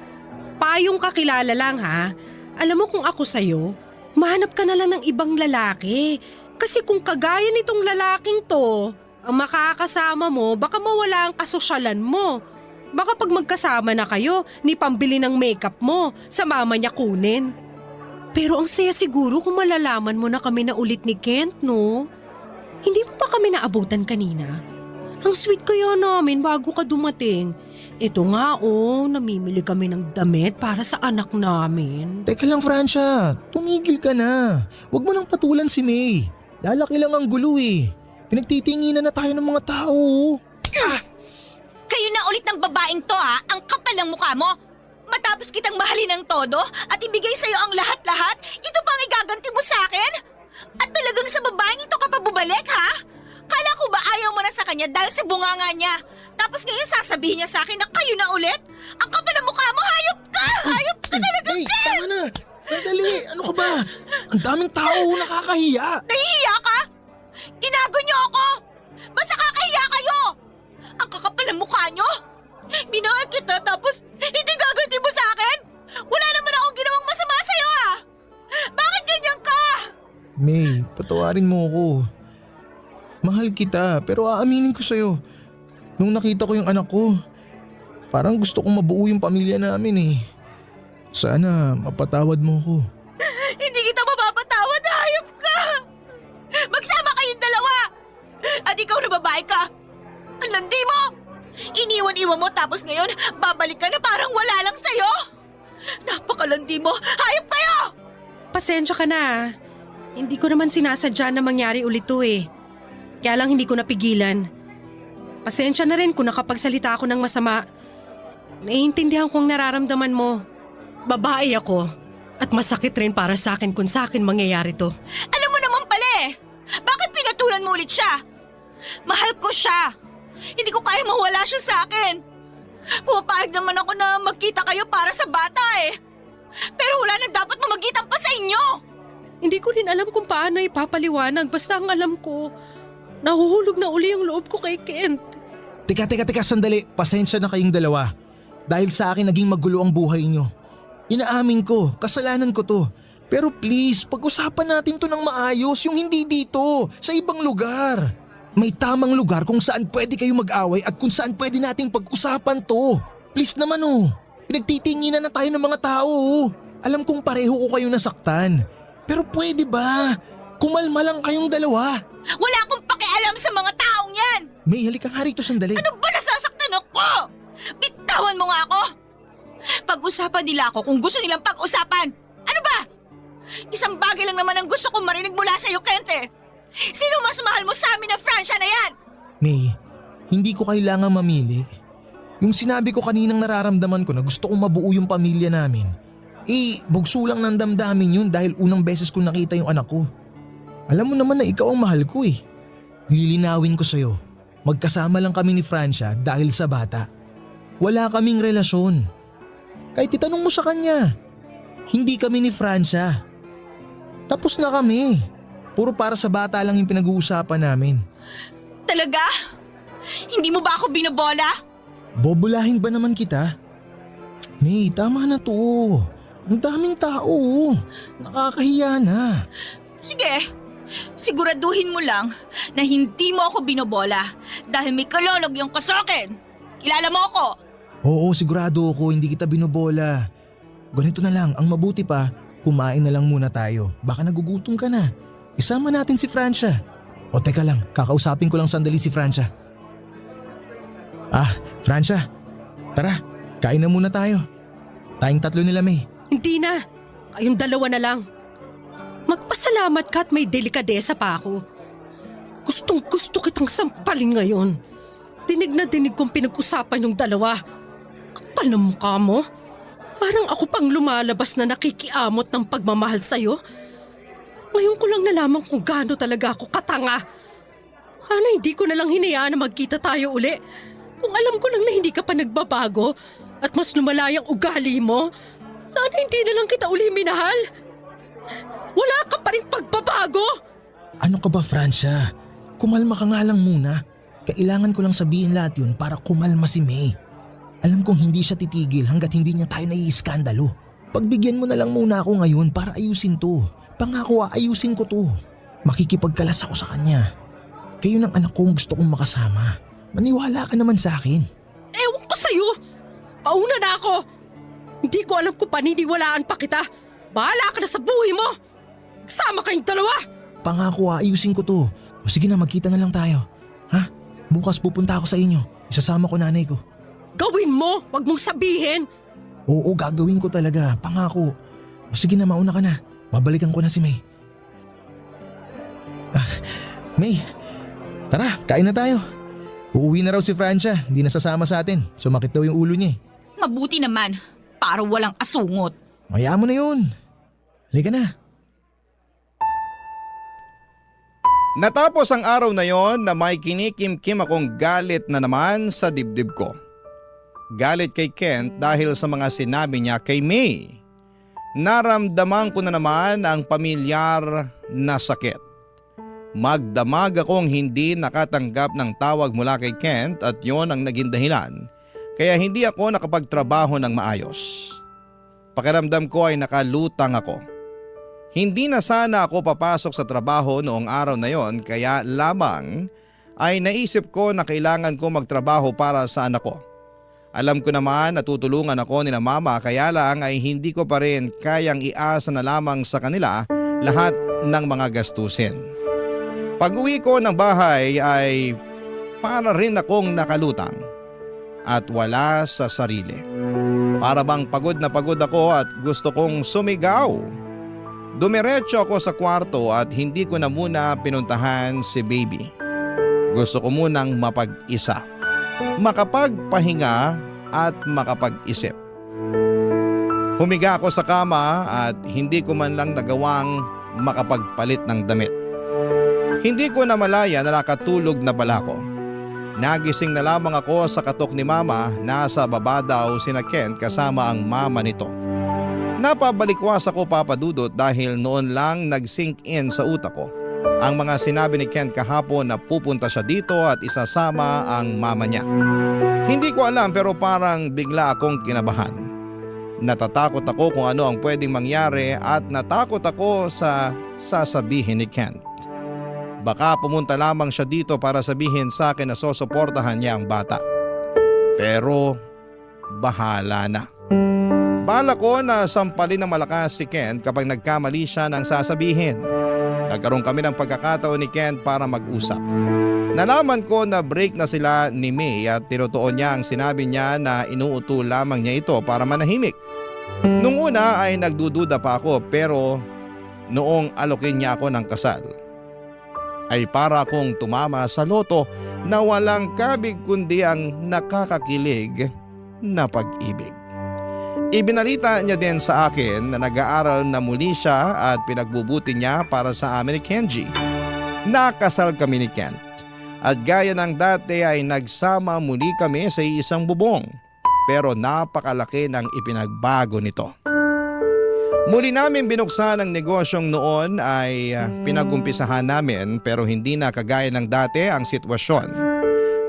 payong kakilala lang ha. Alam mo kung ako sa'yo, mahanap ka na lang ng ibang lalaki. Kasi kung kagaya nitong lalaking to, ang makakasama mo, baka mawala ang kasosyalan mo. Baka pag magkasama na kayo, ni pambili ng makeup mo, sa mama niya kunin. Pero ang saya siguro kung malalaman mo na kami na ulit ni Kent, no? Hindi mo pa kami naabutan kanina? Ang sweet kaya namin bago ka dumating. Ito nga namimili kami ng damit para sa anak namin. Teka lang, Francia. Tumigil ka na. Huwag mo nang patulan si May. Lalaki lang ang gulo eh. Pinagtitinginan na tayo ng mga tao. Kayo na ulit ng babaeng to ha, ang kapal ng mukha mo. Matapos kitang mahalin ng todo at ibigay sa'yo ang lahat-lahat, ito pang igaganti mo sa akin? At talagang sa babaeng ito ka pa bubalik ha? Kala ko ba ayaw mo na sa kanya dahil sa bunganga niya? Tapos ngayon sasabihin niya sa akin na kayo na ulit? Ang kapal ng mukha mo, hayop ka! Hayop ka talaga, Hey, Ken! tama na! Sandali! Ano ka ba? Ang daming tao, nakakahiya! Nahihiya ka? Inago niyo ako! Basta kakahiya kayo! Ang kakapal ng mukha nyo! Minahal kita tapos hindi gaganti mo sa akin? Wala naman akong ginawang masama sa'yo ah! Bakit ganyan ka? May, patawarin mo ako. Mahal kita pero aaminin ko sa'yo. Nung nakita ko yung anak ko, parang gusto kong mabuo yung pamilya namin eh. Sana mapatawad mo ko. Hindi kita mapapatawad, hayop ka! Magsama kayong dalawa! At ikaw na babae ka! Ang landi mo! Iniwan-iwan mo tapos ngayon babalik ka na parang wala lang sa'yo! Napakalandi mo! Hayop kayo! Pasensya ka na. Hindi ko naman sinasadya na mangyari ulit to eh. Kaya lang hindi ko napigilan. Pasensya na rin kung nakapagsalita ako ng masama. Naiintindihan ko ang nararamdaman mo. Babae ako at masakit rin para sa akin kung sa akin mangyayari to. Alam mo naman pala eh! Bakit pinatulan mo ulit siya? Mahal ko siya! Hindi ko kaya mawala siya sa akin! Pumapayag naman ako na magkita kayo para sa bata eh! Pero wala nang dapat mamagitan pa sa inyo! Hindi ko rin alam kung paano ipapaliwanag basta ang alam ko, nahuhulog na uli ang loob ko kay Kent. Teka, sandali. Pasensya na kayong dalawa. Dahil sa akin naging magulo ang buhay nyo. Inaamin ko, kasalanan ko to. Pero please, pag-usapan natin to ng maayos, yung hindi dito, sa ibang lugar. May tamang lugar kung saan pwede kayo mag-away at kung saan pwede nating pag-usapan to. Please naman oh, pinagtitinginan na tayo ng mga tao oh. Alam kong pareho ko kayo nasaktan. Pero pwede ba? Kumalma lang kayong dalawa. Wala akong pakialam sa mga taong yan! May, halika nga rito sandali. Ano ba nasasaktan ako? Bitawan mo nga ako! Pag-usapan nila ako kung gusto nilang pag-usapan. Ano ba? Isang bagay lang naman ang gusto kong marinig mula sa'yo, Kente. Sino mas mahal mo sa amin na Francia na yan? May, hindi ko kailangan mamili. Yung sinabi ko kaninang nararamdaman ko na gusto kong mabuo yung pamilya namin, bugso lang ng damdamin yun dahil unang beses ko nakita yung anak ko. Alam mo naman na ikaw ang mahal ko eh. Lilinawin ko sa'yo, magkasama lang kami ni Francia dahil sa bata. Wala kaming relasyon. Kahit itanong mo sa kanya, hindi kami ni Francia. Tapos na kami. Puro para sa bata lang yung pinag-uusapan namin. Talaga? Hindi mo ba ako binobola? Bobolahin ba naman kita? May, tama na to. Ang daming tao. Nakakahiya na. Sige, siguraduhin mo lang na hindi mo ako binobola dahil may kalolog yung kasakin. Kilala mo ako? Oo, sigurado ako hindi kita binobola. Ganito na lang, ang mabuti pa, kumain na lang muna tayo. Baka nagugutom ka na. Isama natin si Francia. O teka lang, kakausapin ko lang sandali si Francia. Francia, tara, kain na muna tayo. Tayong tatlo nila May. Hindi na. Kayong dalawa na lang. Magpasalamat ka at may delikadesa pa ako. Gustong gusto kitang sampalin ngayon. Dinig na dinig kong pinag-usapan yung dalawa. Kapal na mukha mo. Parang ako pang lumalabas na nakikiamot ng pagmamahal sa'yo. Ngayon ko lang nalaman kung gaano talaga ako katanga. Sana hindi ko na lang hinayaan na magkita tayo uli. Kung alam ko lang na hindi ka pa nagbabago at mas lumala yung ugali mo, sana hindi na lang kita uli minahal. Wala ka pa rin pagbabago. Ano ka ba Francia? Kumalma ka nga lang muna. Kailangan ko lang sabihin lahat yun para kumalma si May. Alam kong hindi siya titigil hanggat hindi niya tayo naiiskandalo. Pagbigyan mo na lang muna ako ngayon para ayusin to. Pangako ayusin ko to. Makikipagkalas ako sa kanya. Kayo ng anak kong gusto kong makasama. Maniwala ka naman sa akin. Ewan ko sa'yo. Pauna na ako. Hindi ko alam kung paniniwalaan pa kita. Bahala ka na sa buhay mo. Sama kayong dalawa. Pangako ayusin ko to. O sige na magkita na lang tayo. Ha? Bukas pupunta ako sa inyo. Isasama ko nanay ko. Gawin mo. Huwag mong sabihin. Oo, gagawin ko talaga. Pangako. O sige na, mauna ka na. Babalikan ko na si May. May, tara, kain na tayo. Uuwi na raw si Francia. Hindi na sasama sa atin. Sumakit daw yung ulo niya. Mabuti naman, para walang asungot. Maya mo na yun. Halika na. Natapos ang araw na yon na may kinikim-kim akong galit na naman sa dibdib ko. Galit kay Kent dahil sa mga sinabi niya kay May. Naramdaman ko na naman ang pamilyar na sakit. Magdamag akong hindi nakatanggap ng tawag mula kay Kent at yon ang naging dahilan kaya hindi ako nakapagtrabaho ng maayos. Pakiramdam ko ay nakalutang ako. Hindi na sana ako papasok sa trabaho noong araw na yon kaya lamang ay naisip ko na kailangan ko magtrabaho para sa anak ko. Alam ko naman na tutulungan ako ni na mama kaya lang ay hindi ko pa rin kayang iasa na lamang sa kanila lahat ng mga gastusin. Pag-uwi ko ng bahay ay para rin akong nakalutang at wala sa sarili. Para bang pagod na pagod ako at gusto kong sumigaw. Dumiretso ako sa kwarto at hindi ko na muna pinuntahan si baby. Gusto ko munang mapag-isa, makapagpahinga at makapag-isip. Humiga ako sa kama at hindi ko man lang nagawang makapagpalit ng damit. Hindi ko na malaya na nakatulog na pala ako. Nagising na lamang ako sa katok ni mama, nasa baba daw sina Kent kasama ang mama nito. Napabalikwas ako papadudot dahil noon lang nag-sink in sa utak ko ang mga sinabi ni Kent kahapon na pupunta siya dito at isasama ang mama niya. Hindi ko alam pero parang bigla akong kinabahan. Natatakot ako kung ano ang pwedeng mangyari at natakot ako sa sasabihin ni Kent. Baka pumunta lamang siya dito para sabihin sa akin na sosuportahan niya ang bata. Pero bahala na. Bala ko na sampalin ng malakas si Kent kapag nagkamali siya ng sasabihin. Nagkaroon kami ng pagkakataon ni Kent para mag-usap. Nalaman ko na break na sila ni May at tinutuon niya ang sinabi niya na inuuto lamang niya ito para manahimik. Nung una ay nagdududa pa ako pero noong alokin niya ako ng kasal ay para akong tumama sa loto na walang kabig kundi ang nakakakilig na pag-ibig. Ibinalita niya din sa akin na nag-aaral na muli siya at pinagbubuti niya para sa amin ni Kenji. Nakasal kami ni Kent at gaya ng dati ay nagsama muli kami sa isang bubong pero napakalaki ng ipinagbago nito. Muli namin binuksan ang negosyong noon ay pinagumpisahan namin pero hindi na kagaya ng dati ang sitwasyon.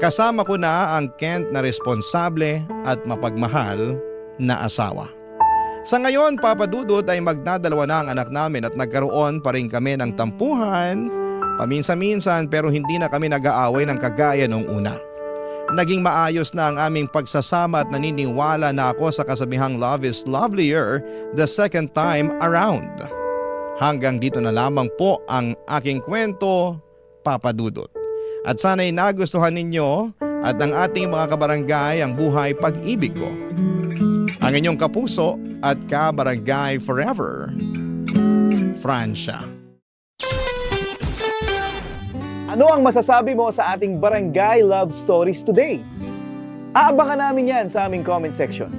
Kasama ko na ang Kent na responsable at mapagmahal na asawa. Sa ngayon, papadudot ay magdadalawa na ang anak namin at nagkaroon pa rin kami ng tampuhan, paminsan-minsan pero hindi na kami nag-aaway ng kagaya nung una. Naging maayos na ang aming pagsasama at naniniwala na ako sa kasabihang love is lovelier the second time around. Hanggang dito na lamang po ang aking kwento, papadudot. At sana'y nagustuhan ninyo at ng ating mga kabarangay ang buhay pag-ibig ko. Ang inyong kapuso at kabarangay forever, Francia. Ano ang masasabi mo sa ating Barangay Love Stories today? Aabangan namin yan sa aming comment section.